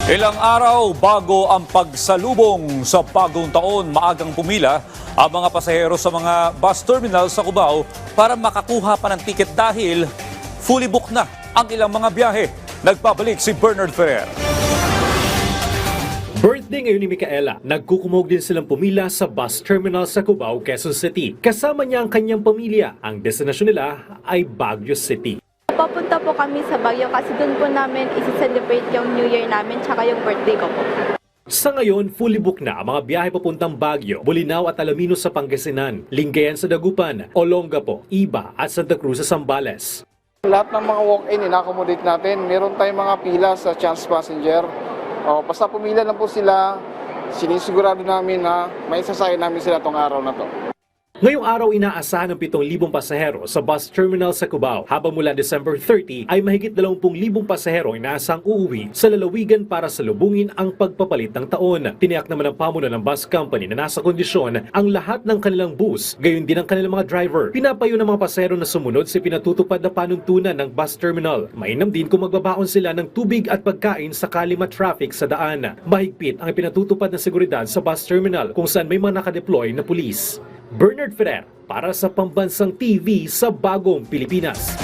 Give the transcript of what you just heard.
Ilang araw bago ang pagsalubong sa bagong taon, maagang pumila ang mga pasahero sa mga bus terminal sa Cubao para makakuha pa ng tiket dahil fully booked na ang ilang mga biyahe. Nagpabalik si Bernard Ferrer. Birthday ngayon ni Micaela, nagkukumog din silang pumila sa bus terminal sa Cubao, Quezon City. Kasama niya ang kanyang pamilya. Ang destinasyon nila ay Baguio City. Papunta po kami sa Baguio kasi doon po namin isi-celebrate yung New Year namin tsaka yung birthday ko po. Sa ngayon, fully booked na ang mga biyahe papuntang Baguio, Bolinao at Alaminos sa Pangasinan, Lingayen sa Dagupan, Olongapo, Iba at Santa Cruz sa Zambales. Lahat ng mga walk-in, ina-accommodate natin. Meron tayong mga pila sa chance passenger. Basta pumila lang po sila, sinisigurado namin na may sasakyan namin sila tong araw na to. Ngayong araw, inaasahan ng 7,000 pasahero sa bus terminal sa Cubao, habang mula December 30 ay mahigit 20,000 pasahero inaasang uuwi sa lalawigan para salubungin ang pagpapalit ng taon. Tiniyak naman ng pamuno ng bus company na nasa kondisyon ang lahat ng kanilang bus, gayon din ang kanilang mga driver. Pinapayo ng mga pasahero na sumunod sa pinatutupad na panuntunan ng bus terminal. Mainam din kung magbabaon sila ng tubig at pagkain sakali ma-traffic sa daan. Mahigpit ang pinatutupad na seguridad sa bus terminal kung saan may mga nakadeploy na pulis. Bernard Ferrer para sa Pambansang TV sa Bagong Pilipinas.